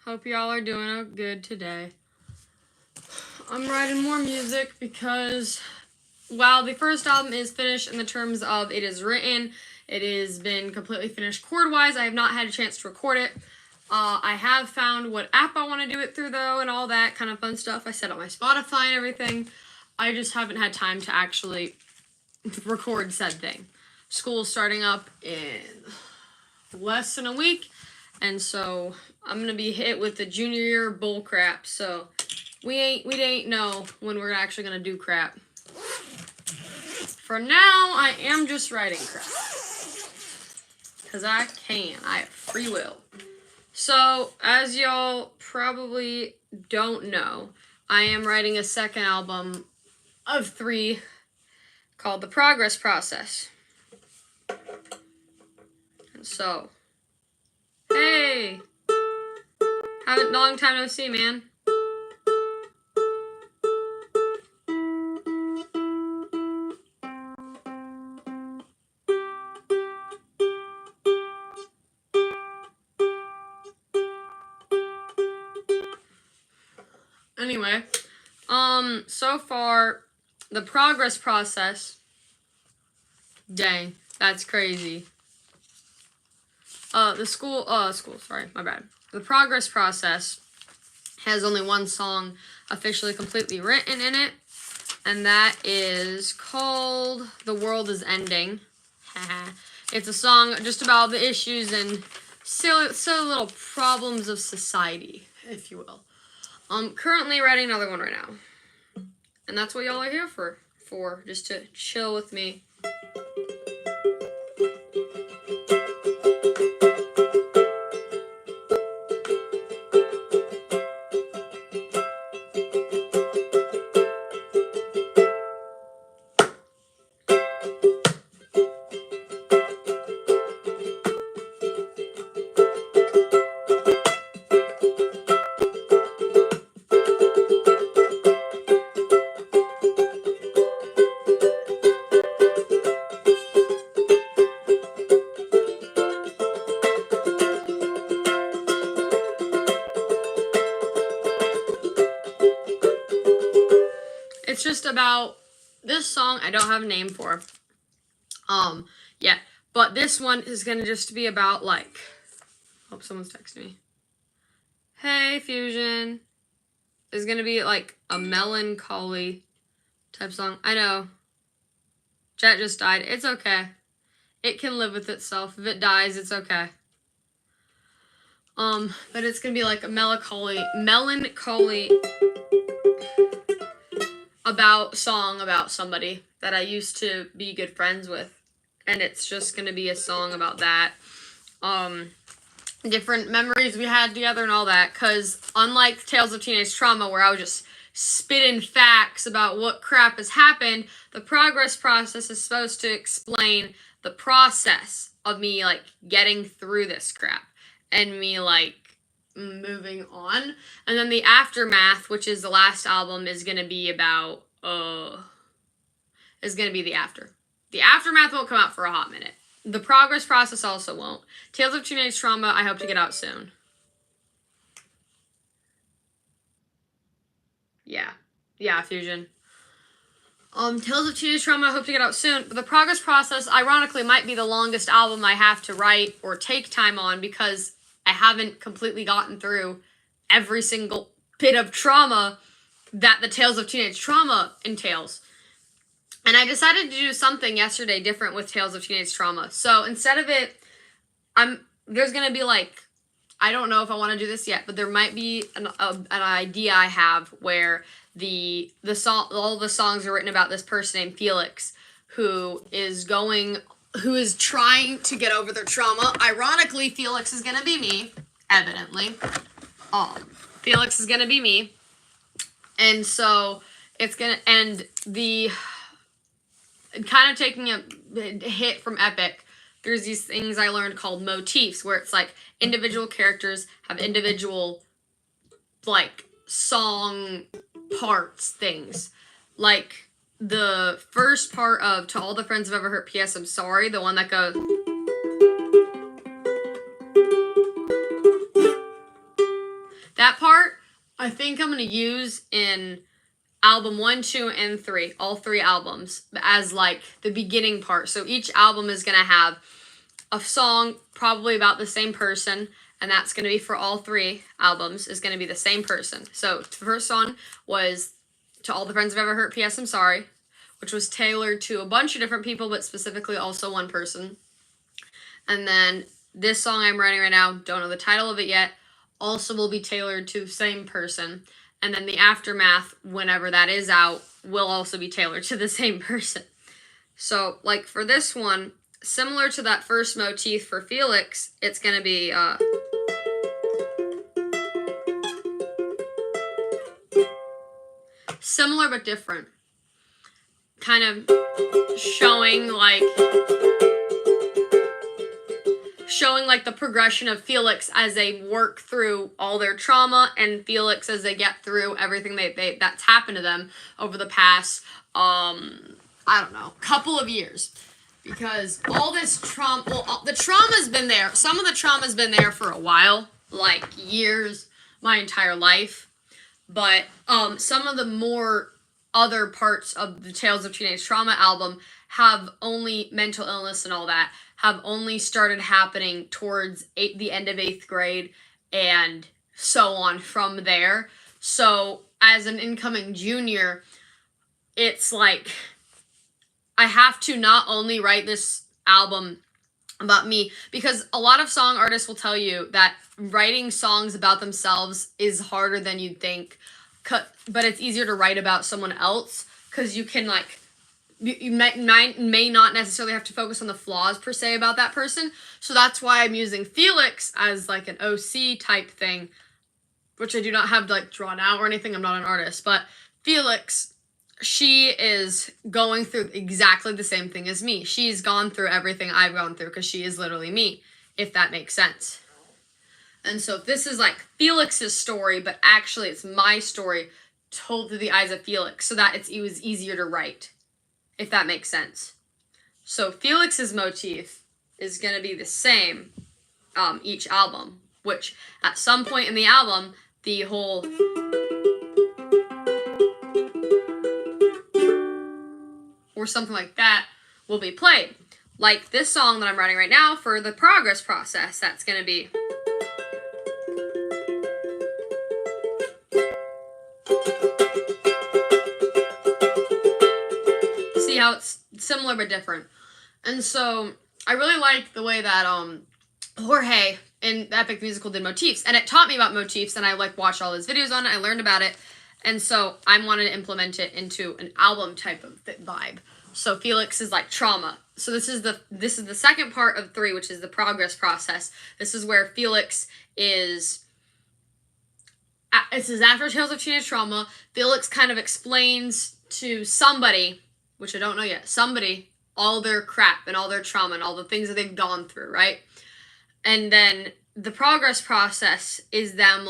Hope y'all are doing good today. I'm writing more music because while the first album is finished in the terms of it is written, it has been completely finished chord-wise. I have not had a chance to record it. I have found what app I want to do it through, though, and all that kind of fun stuff. I set up my Spotify and everything. I just haven't had time to actually record said thing. School's starting up in less than a week, and so I'm going to be hit with the junior year bull crap, so we ain't know when we're actually going to do crap. For now, I am just writing crap. Because I can. I have free will. So, as y'all probably don't know, I am writing a second album of 3 called The Progress Process. And so, hey! Long time no see, man. Anyway, so far, the progress process, dang, that's crazy. Sorry, my bad. The progress process has only one song officially completely written in it, and that is called The World Is Ending. It's a song just about the issues and silly little problems of society, if you will. I'm currently writing another one right now. And that's what y'all are here for, just to chill with me. It's just about this song I don't have a name for. Yeah, but this one is gonna just be about like, hope someone's texting me. Hey, Fusion. Is gonna be like a melancholy type song. I know. Chat just died. It's okay. It can live with itself. If it dies, it's okay. But it's gonna be like a melancholy song about somebody that I used to be good friends with. And it's just gonna be a song about that. Different memories we had together and all that. Cause unlike Tales of Teenage Trauma, where I was just spitting facts about what crap has happened, the progress process is supposed to explain the process of me like getting through this crap and me like moving on. And then the aftermath, which is the last album, is gonna be about is gonna be the after. The aftermath won't come out for a hot minute. The progress process also won't. Tales of Teenage Trauma, I hope to get out soon. Yeah, Fusion. Tales of Teenage Trauma, I hope to get out soon. But the progress process, ironically, might be the longest album I have to write or take time on because I haven't completely gotten through every single bit of trauma that the Tales of Teenage Trauma entails. And I decided to do something yesterday different with Tales of Teenage Trauma. So instead of it, there's going to be like, I don't know if I want to do this yet, but there might be an idea I have where all the songs are written about this person named Felix who is trying to get over their trauma. Ironically, Felix is going to be me, evidently. Felix is going to be me. And so it's going to end kind of taking a hit from Epic. There's these things I learned called motifs, where it's like individual characters have individual like song parts things. Like the first part of To All the Friends I've Ever Hurt, P.S. I'm Sorry, the one that goes That part, I think I'm going to use in album 1, 2, and 3, all 3 albums, as like the beginning part. So each album is going to have a song probably about the same person, and that's going to be for all 3 albums, is going to be the same person. So the first song was To All the Friends I've Ever Hurt, P.S. I'm Sorry, which was tailored to a bunch of different people, but specifically also one person. And then this song I'm writing right now, don't know the title of it yet, also will be tailored to the same person. And then the Aftermath, whenever that is out, will also be tailored to the same person. So, like for this one, similar to that first motif for Felix, it's going to be similar but different. Kind of showing like the progression of Felix as they work through all their trauma, and Felix as they get through everything that's happened to them over the past couple of years. Because all this trauma, the trauma's been there. Some of the trauma's been there for a while, like years, my entire life. But some of the more other parts of the Tales of Teenage Trauma album have only mental illness and all that have only started happening towards the end of 8th grade and so on from there. So as an incoming junior, it's like I have to not only write this album about me, because a lot of song artists will tell you that writing songs about themselves is harder than you'd think, but it's easier to write about someone else because you can you may not necessarily have to focus on the flaws per se about that person. So that's why I'm using Felix as like an OC type thing, which I do not have like drawn out or anything. I'm not an artist, but Felix, she is going through exactly the same thing as me. She's gone through everything I've gone through because she is literally me, if that makes sense. And so this is like Felix's story, but actually it's my story told through the eyes of Felix, so that it was easier to write, if that makes sense. So Felix's motif is going to be the same each album, which at some point in the album, the whole or something like that will be played. Like this song that I'm writing right now for the progress process, that's going to be. See how it's similar but different. And so I really like the way that Jorge in the Epic Musical did motifs, and it taught me about motifs, and I watched all his videos on it. I learned about it, and so I wanted to implement it into an album type of vibe. So Felix is like trauma. So this is the second part of 3, which is the progress process. This is where Felix is. This is after Tales of Teenage Trauma. Felix kind of explains to somebody, which I don't know yet, somebody, all their crap and all their trauma and all the things that they've gone through, right? And then the progress process is them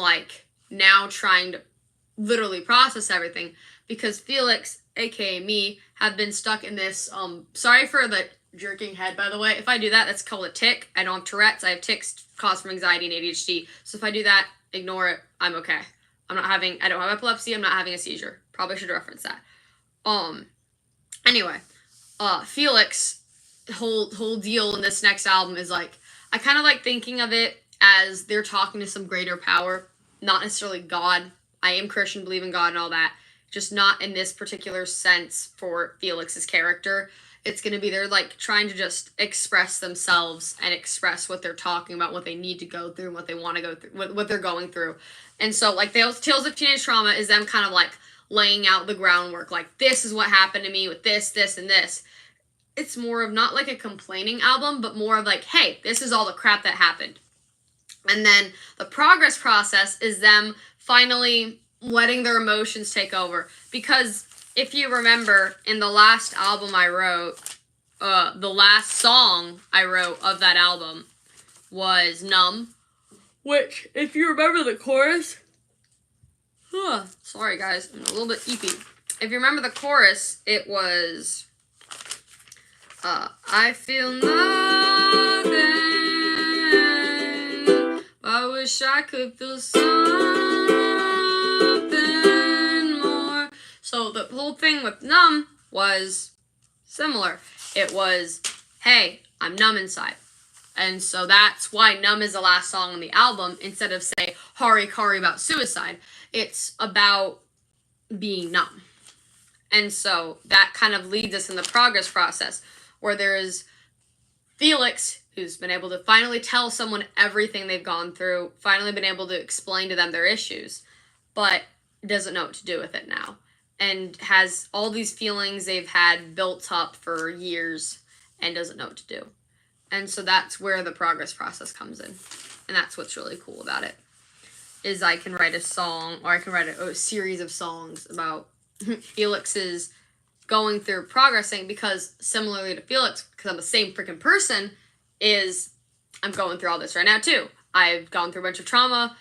now trying to literally process everything, because Felix, aka me, have been stuck in this, sorry for the jerking head, by the way. If I do that, that's called a tic. I don't have Tourette's. I have tics caused from anxiety and ADHD. So if I do that, ignore it. I'm okay. I don't have epilepsy. I'm not having a seizure. Probably should reference that. Anyway, Felix, whole deal in this next album is I kind of like thinking of it as they're talking to some greater power, not necessarily God. I am Christian, believe in God and all that, just not in this particular sense for Felix's character. It's going to be they're trying to just express themselves and express what they're talking about, what they need to go through, and what they want to go through, what they're going through. And so Tales of Teenage Trauma is them kind of laying out the groundwork, this is what happened to me with this, and this. It's more of not a complaining album, but more of hey, this is all the crap that happened. And then the progress process is them finally letting their emotions take over. Because if you remember, in the last album I wrote, the last song I wrote of that album was Numb, which, if you remember the chorus, sorry guys, I'm a little bit eepy. If you remember the chorus, it was, I feel nothing, I wish I could feel something. nothing more. So the whole thing with Numb was similar. It was, hey, I'm numb inside. And so that's why Numb is the last song on the album instead of, say, Hari Kari about suicide. It's about being numb. And so that kind of leads us in the progress process where there is Felix, who's been able to finally tell someone everything they've gone through, finally been able to explain to them their issues, but doesn't know what to do with it now. And has all these feelings they've had built up for years and doesn't know what to do. And so that's where the progress process comes in. And that's what's really cool about it. Is I can write a song, or I can write a series of songs about Felix's going through progressing, because similarly to Felix, because I'm the same freaking person, is I'm going through all this right now too. I've gone through a bunch of trauma,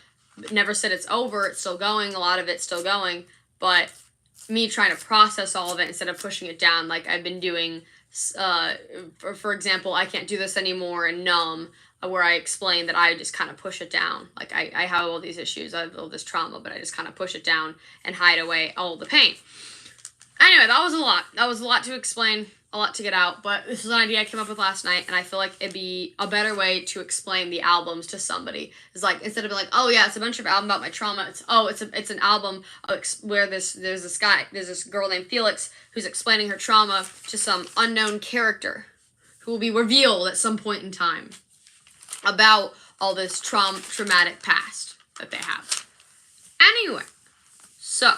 never said it's over, it's still going, a lot of it's still going, but me trying to process all of it instead of pushing it down like I've been doing, for example, I can't do this anymore and Numb, where I explain that I just kind of push it down. Like I have all these issues, I have all this trauma, but I just kind of push it down and hide away all the pain. Anyway, that was a lot. That was a lot to explain, a lot to get out, but this is an idea I came up with last night, and I feel like it'd be a better way to explain the albums to somebody. It's like, instead of being like, oh yeah, it's a bunch of albums about my trauma, it's an album where there's this girl named Felix who's explaining her trauma to some unknown character who will be revealed at some point in time about all this traumatic past that they have. Anyway, so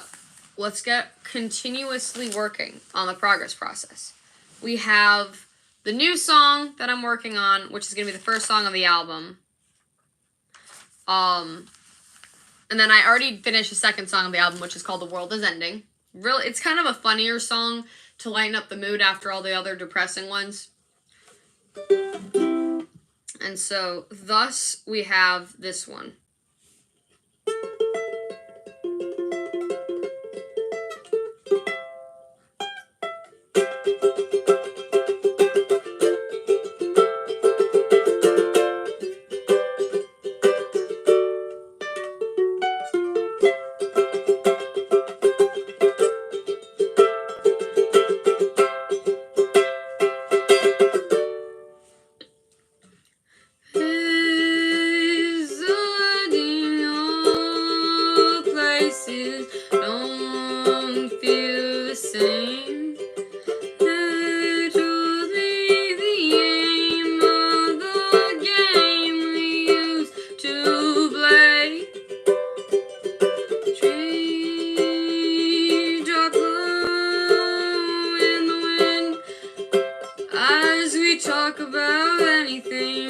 let's get continuously working on the progress process. We have the new song that I'm working on, which is going to be the first song on the album. And then I already finished the second song on the album, which is called The World Is Ending. Really, it's kind of a funnier song to lighten up the mood after all the other depressing ones. And so, thus, we have this one. Don't feel the same. They told me the aim of the game we used to play. Trees blow in the wind as we talk about anything.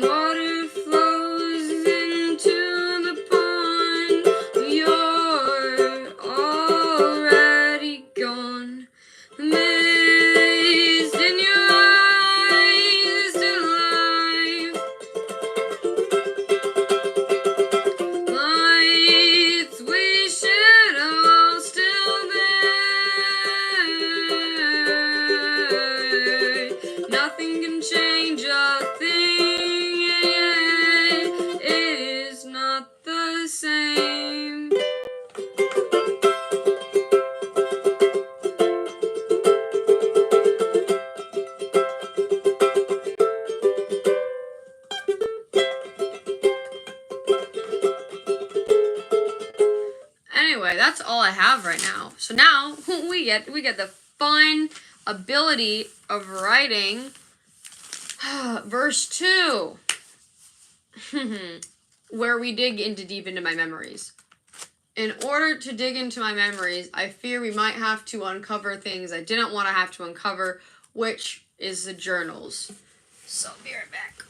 Water flows into the pond. You're already gone. The mist in your eyes is still alive. Lights we shared are still there. Nothing can change a thing. It is not the same. Anyway, that's all I have right now. So now we get the fun ability of writing verse 2, where we dig deep into my memories. In order to dig into my memories, I fear we might have to uncover things I didn't want to have to uncover, which is the journals. So be right back.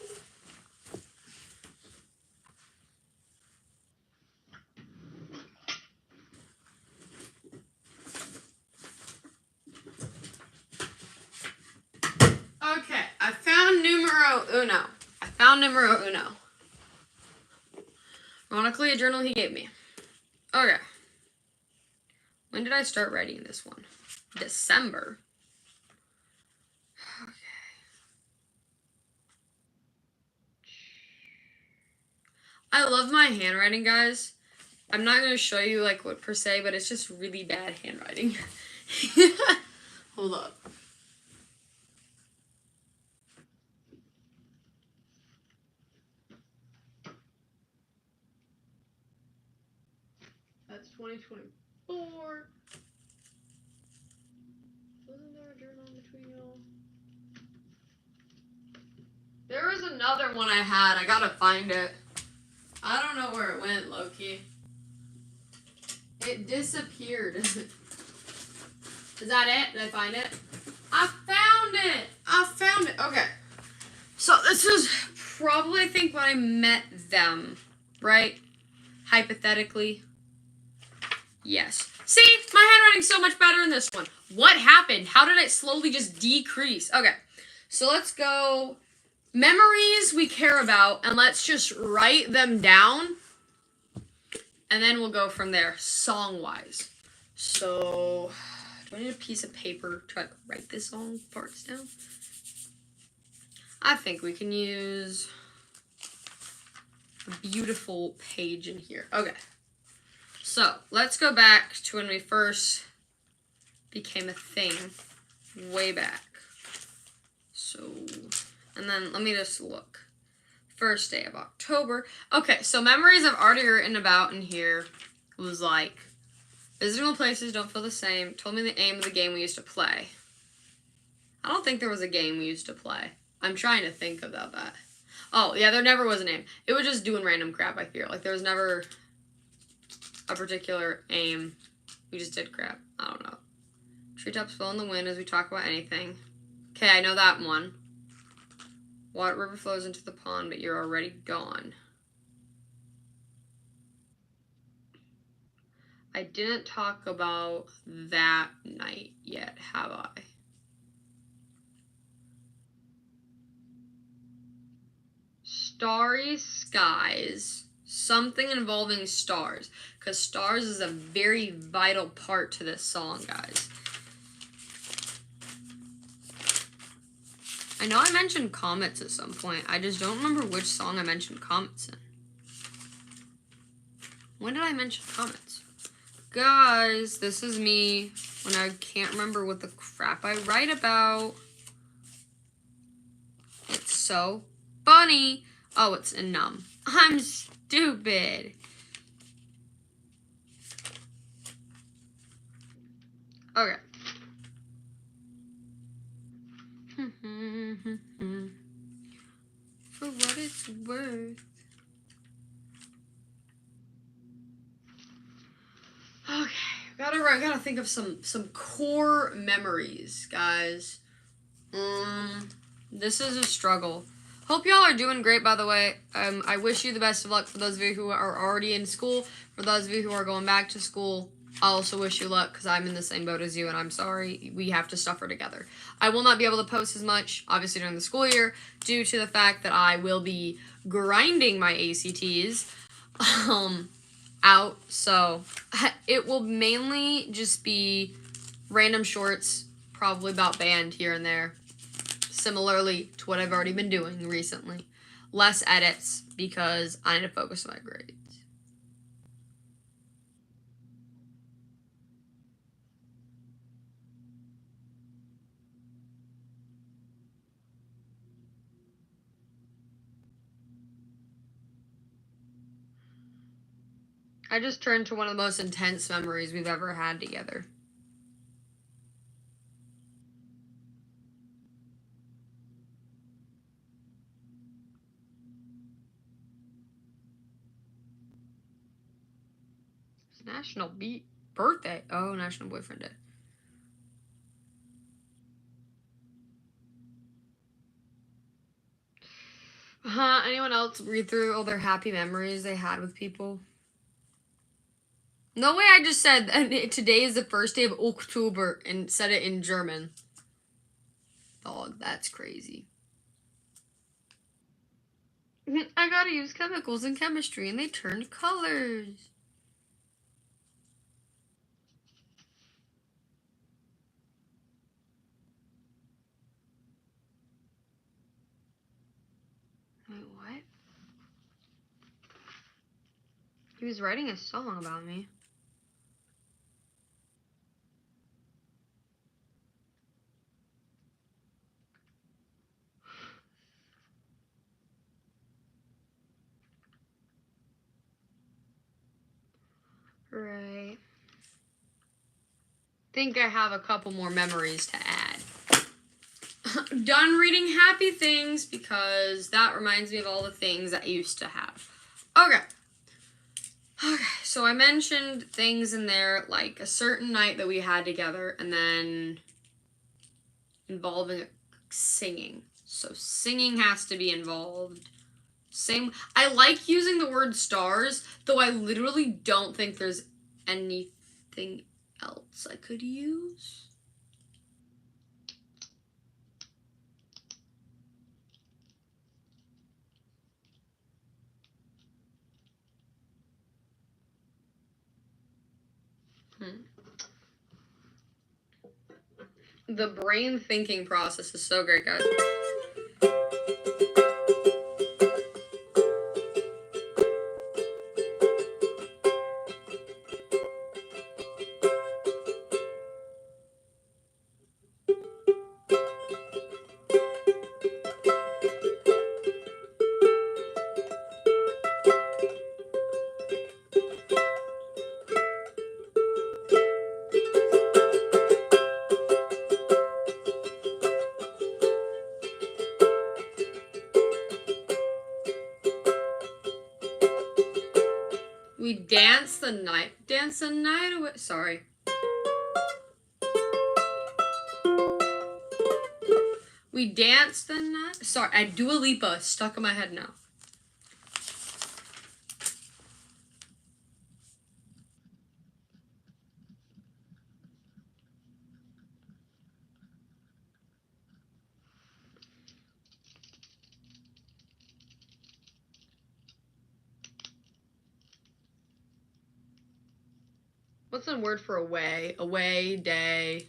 Okay, I found numero uno. Ironically, a journal he gave me. Okay. When did I start writing this one? December. Okay. I love my handwriting, guys, I'm not going to show you, like, what per se, but it's just really bad handwriting. Hold up. That's 2024. Wasn't there a journal in between y'all? There was another one I had. I gotta find it. I don't know where it went, Loki. It disappeared. Is that it? Did I find it? I found it! I found it. Okay. So this is probably, I think, when I met them, right? Hypothetically. Yes. See? My handwriting's so much better in this one. What happened? How did it slowly just decrease? Okay. So let's go memories we care about, and let's just write them down. And then we'll go from there, song-wise. So, do I need a piece of paper to write the song parts down? I think we can use a beautiful page in here. Okay. So, let's go back to when we first became a thing. Way back. So, and then let me just look. First day of October. Okay, so memories I've already written about in here was like, visiting places don't feel the same. Told me the aim of the game we used to play. I don't think there was a game we used to play. I'm trying to think about that. Oh, yeah, there never was an aim. It was just doing random crap, I feel. Like, there was never a particular aim. We just did crap. I don't know. Treetops blow in the wind as we talk about anything. Okay, I know that one. Water river flows into the pond, but you're already gone. I didn't talk about that night yet, have I? Starry skies. Something involving stars. Because stars is a very vital part to this song, guys. I know I mentioned comets at some point. I just don't remember which song I mentioned comets in. When did I mention comets? Guys, this is me when I can't remember what the crap I write about. It's so funny. Oh, it's a numb. I'm stupid. Okay. For what it's worth. Okay, gotta think of some core memories, guys. This is a struggle. Hope y'all are doing great, by the way. I wish you the best of luck for those of you who are already in school. For those of you who are going back to school, I also wish you luck because I'm in the same boat as you, and I'm sorry. We have to suffer together. I will not be able to post as much, obviously, during the school year due to the fact that I will be grinding my ACTs out. So it will mainly just be random shorts, probably about band here and there. Similarly to what I've already been doing recently. Less edits because I need to focus on my grades. I just turned to one of the most intense memories we've ever had together. It's National Birthday. Oh, National Boyfriend Day. Anyone else read through all their happy memories they had with people? No way I just said today is the first day of October and said it in German. Oh, that's crazy. I gotta use chemicals in chemistry and they turned colors. Wait, what? He was writing a song about me. Right. Think I have a couple more memories to add. Done reading happy things because that reminds me of all the things I used to have. Okay. Okay, so I mentioned things in there like a certain night that we had together and then involving singing. So singing has to be involved. Same. I like using the word stars, though I literally don't think there's anything else I could use. The brain thinking process is so great, guys. We dance the night away. Sorry. We dance the night. Sorry, I Dua Lipa stuck in my head now. What's the word for away? Away day.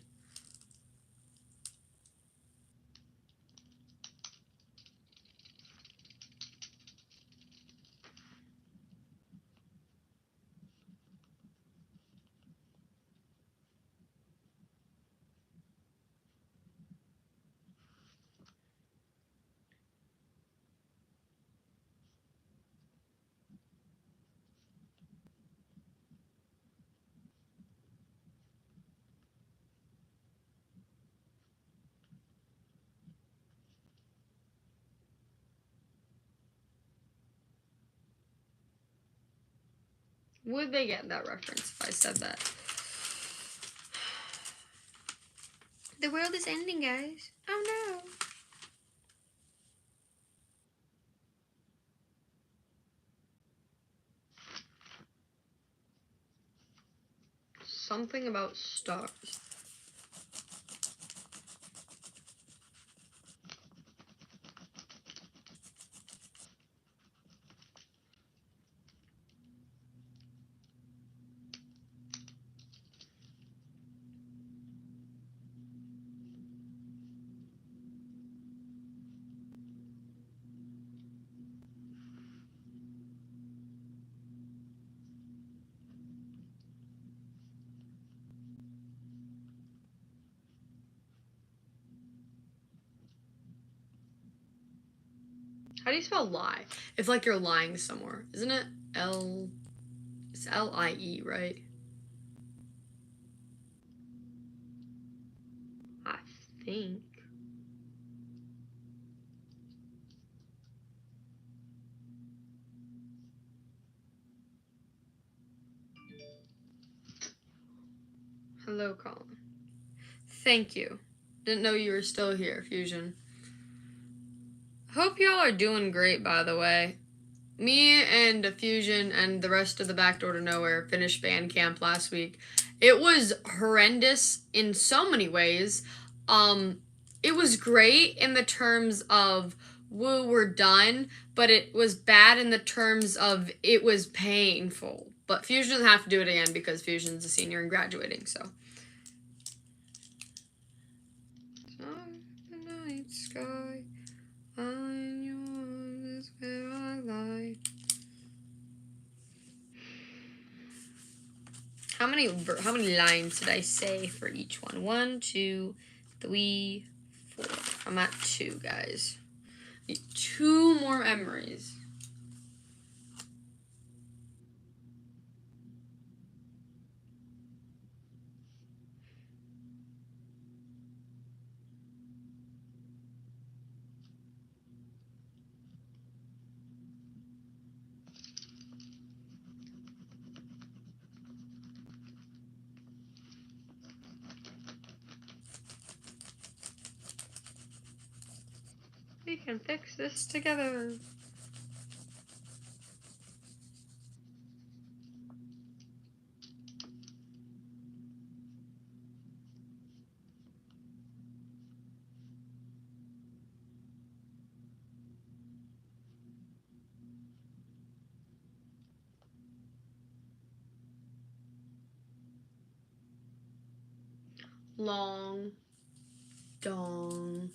Would they get that reference if I said that? The world is ending, guys. Oh no. Something about stars. How do you spell lie? If like you're lying somewhere, isn't it L? It's L-I-E, right? I think. Hello, Colin. Thank you. Didn't know you were still here, Fusion. Hope y'all are doing great, by the way. Me and Fusion and the rest of the Backdoor to Nowhere finished band camp last week. It was horrendous in so many ways. It was great in the terms of, woo, we're done, but it was bad in the terms of it was painful. But Fusion doesn't have to do it again because Fusion's a senior and graduating, so. The night sky, in your arms is where I lie. How many lines did I say for each one? 1, 2, 3, 4. I'm at 2, guys. Need 2 more memories. We can fix this together. Long, dong,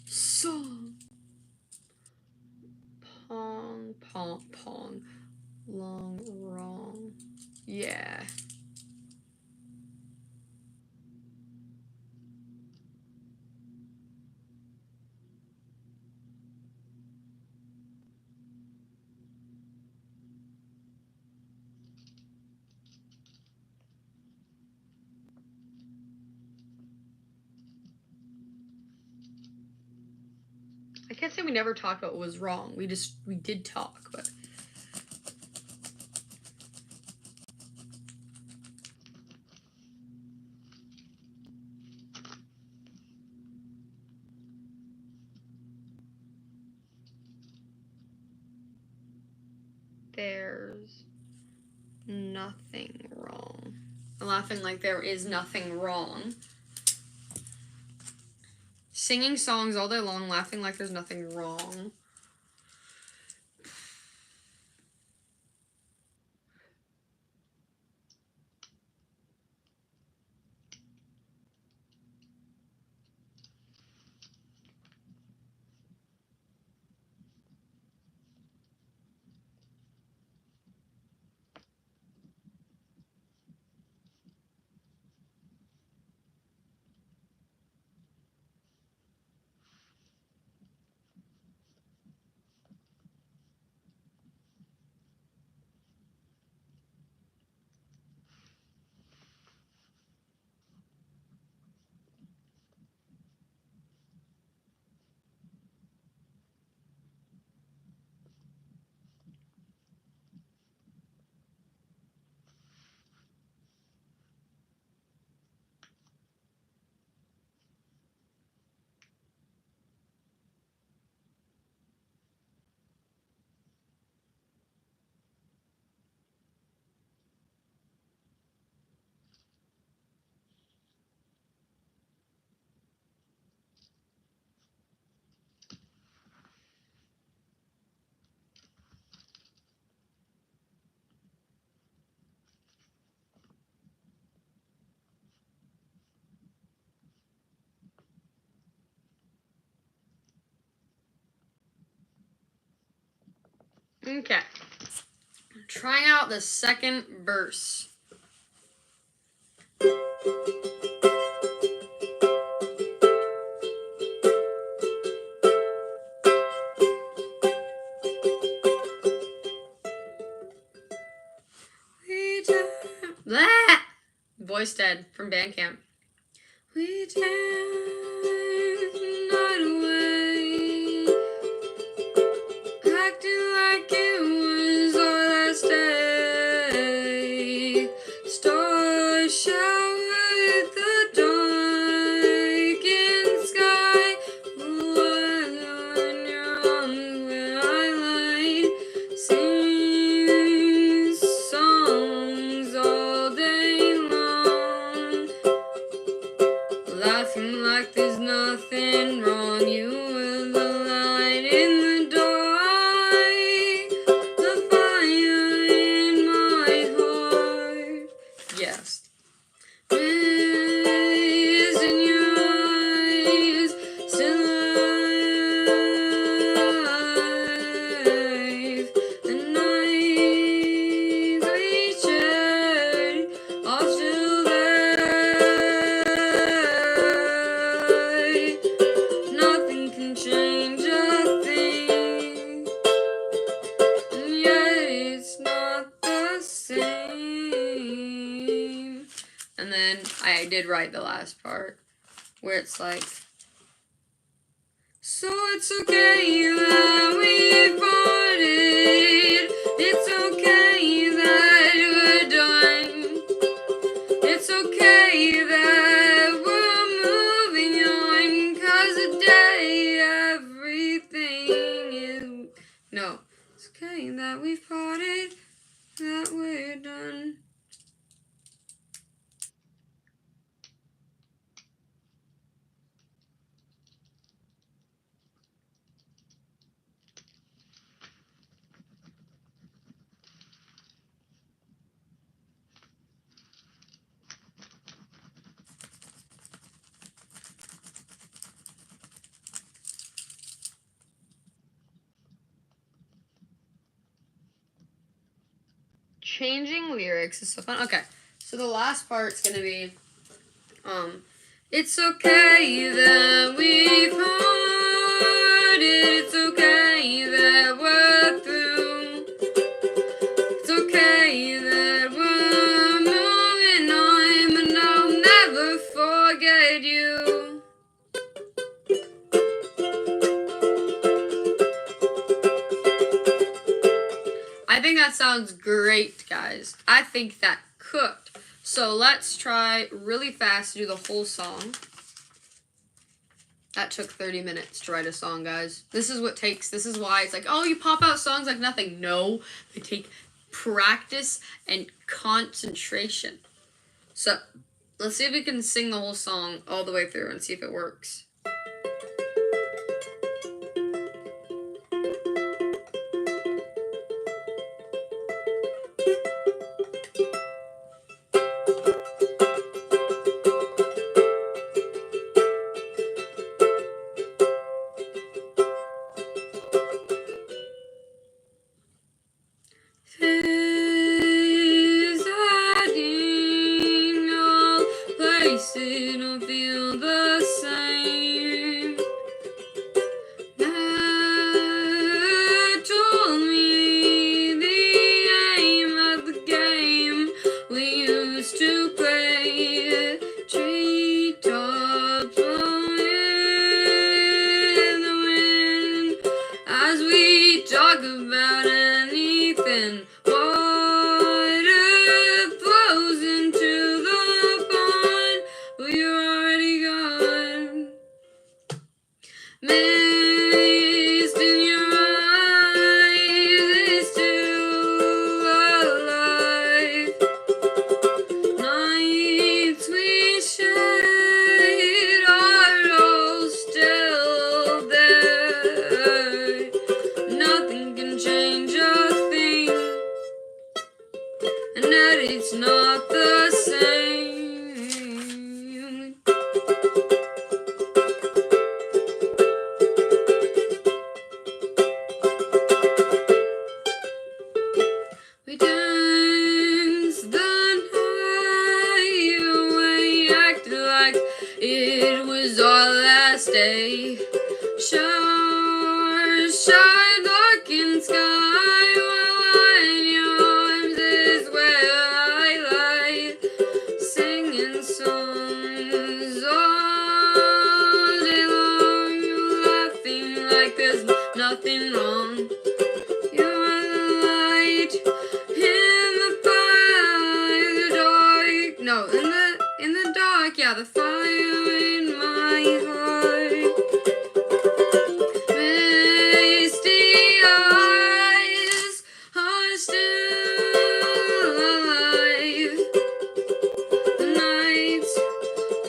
song. Pong, pong, pong. Long, wrong. Yeah. I can't say we never talked about what was wrong. We did talk, but. There's nothing wrong. I'm laughing like there is nothing wrong. Singing songs all day long, laughing like there's nothing wrong. Okay. Trying out the second verse. Blah! Voice dead from Bandcamp. We dance the night away, acting like it was our last day. Stars shower the darkened sky. When you're on where I light, sing songs all day long, laughing like there's nothing wrong. You same. And then I did write the last part where it's like, so it's okay that we parted. It's okay that we're done. It's okay that we're moving on. 'Cause today everything is... No. It's okay that we've parted. That we're done. Changing lyrics is so fun. Okay, so the last part's gonna be, it's okay that we've parted. It's okay that we're through. It's okay that we're moving on, but I'll never forget you. I think that sounds great, guys. I think that cooked. So let's try really fast to do the whole song. That took 30 minutes to write a song, guys. This is why it's like, oh, you pop out songs like nothing. No, they take practice and concentration. So let's see if we can sing the whole song all the way through and see if it works. Don't feel the same. That told me the aim of the game we used to play. Treetops blowing the wind as we talk about anything. Mist in your eyes is still alive. Nights we shade are all still there. Nothing can change a thing, and that it's not the same. We danced the night away, acted like it was our last day. Showers shine dark in sky, while in your arms is where I lie, singing songs all day long, laughing like there's nothing wrong. You're the light in the fire, the dark. No, in the dark, yeah, the fire in my heart. Misty eyes are still alive. The nights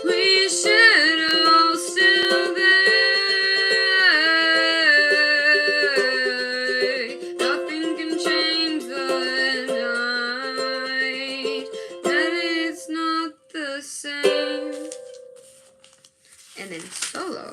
we shared are all still there. Nothing can change the night, that it's not the same. And then solo.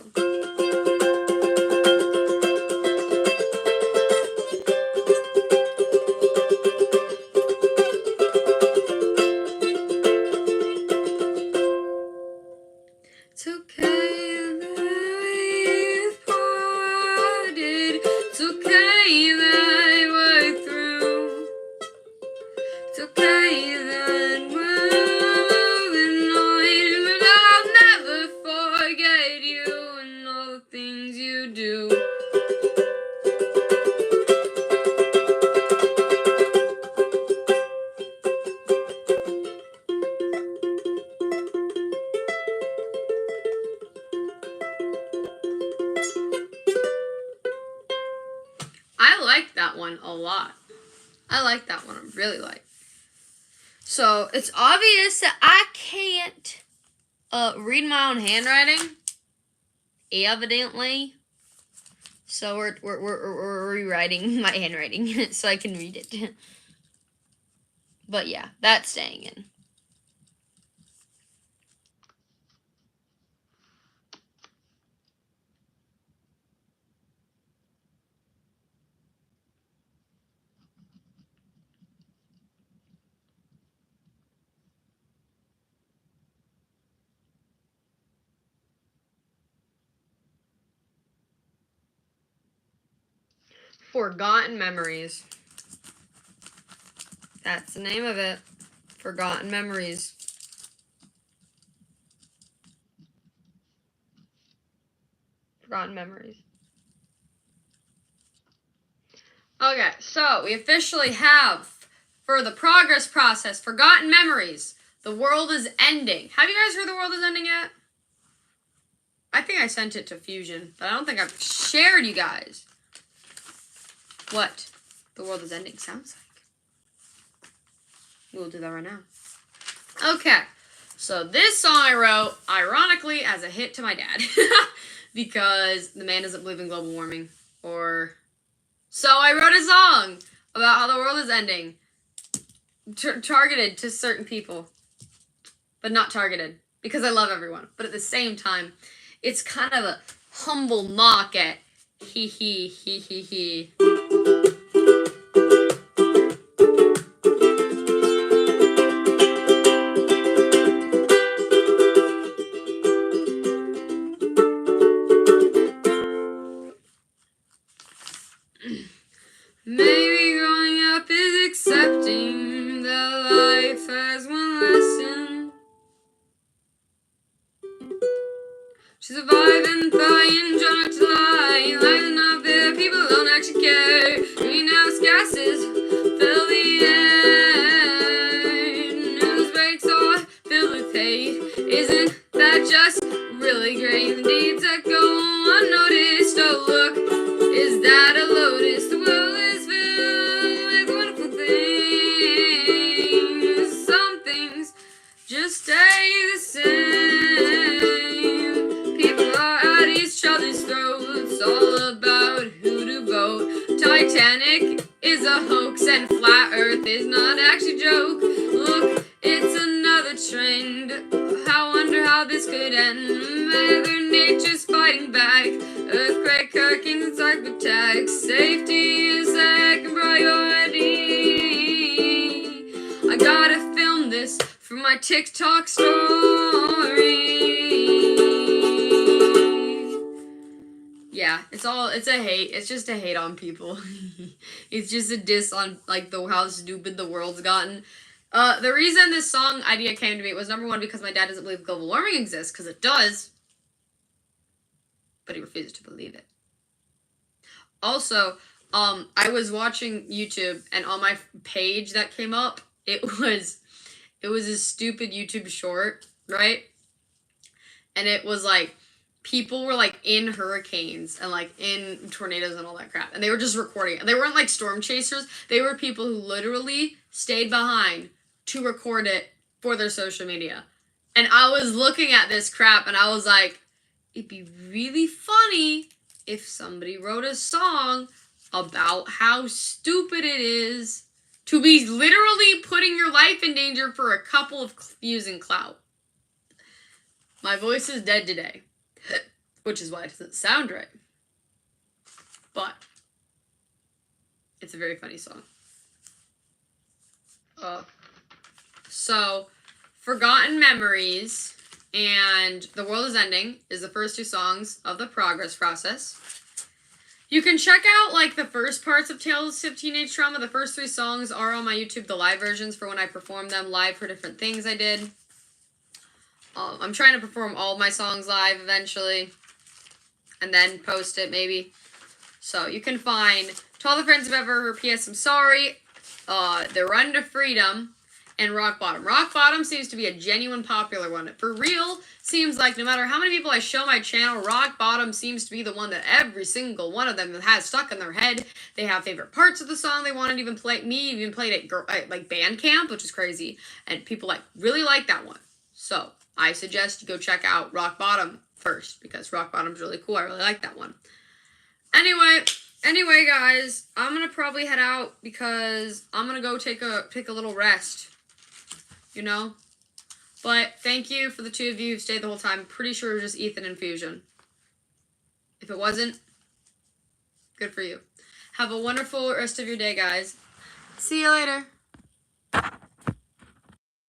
It's okay that we've parted. It's okay that we're through. It's okay. say that we're moving on, but I'll never forget you and all the things you do. I like that one a lot. I like that one. I really like. So it's obvious that I can't read my own handwriting. Evidently. So we're rewriting my handwriting so I can read it. But yeah, that's staying in. Forgotten Memories. That's the name of it. Forgotten Memories. Forgotten Memories. Okay, so we officially have, for the progress process, Forgotten Memories. The world is ending. Have you guys heard the world is ending yet? I think I sent it to Fusion, but I don't think I've shared you guys what the world is ending sounds like. We'll do that right now. Okay, so this song I wrote, ironically, as a hit to my dad. Because the man doesn't believe in global warming. So I wrote a song about how the world is ending. Targeted to certain people. But not targeted. Because I love everyone. But at the same time, it's kind of a humble knock at he. Maybe growing up is accepting that life has one lesson. To survive and trying, try not to lie. Life is not fair, people don't actually care. Greenhouse gases fill the air. News breaks are filled with hate. Isn't that just really great? The deeds that go unnoticed. Oh look, is that a lotus? The world is filled with wonderful things. Some things just stay the same. People are at each other's throats, all about who to vote. Titanic is a hoax and flat earth is not actually a joke. Look, it's another trend. I wonder how this could end. Mother Nature's fighting back. Earthquake, hurricanes, and cyber attacks. Safety is second priority. I gotta film this for my TikTok story. Yeah, it's a hate. It's just a hate on people. It's just a diss on like how stupid the world's gotten. The reason this song idea came to me was number one because my dad doesn't believe global warming exists, because it does, but he refuses to believe it. Also, I was watching YouTube and on my page that came up, it was a stupid YouTube short, right? And it was like people were like in hurricanes and like in tornadoes and all that crap, and they were just recording it. They weren't like storm chasers. They were people who literally stayed behind to record it for their social media. And I was looking at this crap and I was like, it'd be really funny if somebody wrote a song about how stupid it is to be literally putting your life in danger for a couple of views and clout. My voice is dead today, which is why it doesn't sound right. But it's a very funny song. So, Forgotten Memories and The World is Ending is the first two songs of the progress process. You can check out, like, the first parts of Tales of Teenage Trauma. The first 3 songs are on my YouTube, the live versions for when I performed them live for different things I did. I'm trying to perform all of my songs live eventually. And then post it, maybe. So, you can find To All the Friends I've Ever Heard, P.S. I'm Sorry, The Run to Freedom, and Rock Bottom. Rock Bottom seems to be a genuine popular one. For real, seems like no matter how many people I show my channel, Rock Bottom seems to be the one that every single one of them has stuck in their head. They have favorite parts of the song they wanted to even play. Me even played it like band camp, which is crazy. And people really like that one. So, I suggest you go check out Rock Bottom first, because Rock Bottom's really cool. I really like that one. Anyway, guys, I'm gonna probably head out because I'm gonna go take a little rest. You know? But thank you for the 2 of you who stayed the whole time. Pretty sure it was just Ethan and Fusion. If it wasn't, good for you. Have a wonderful rest of your day, guys. See you later.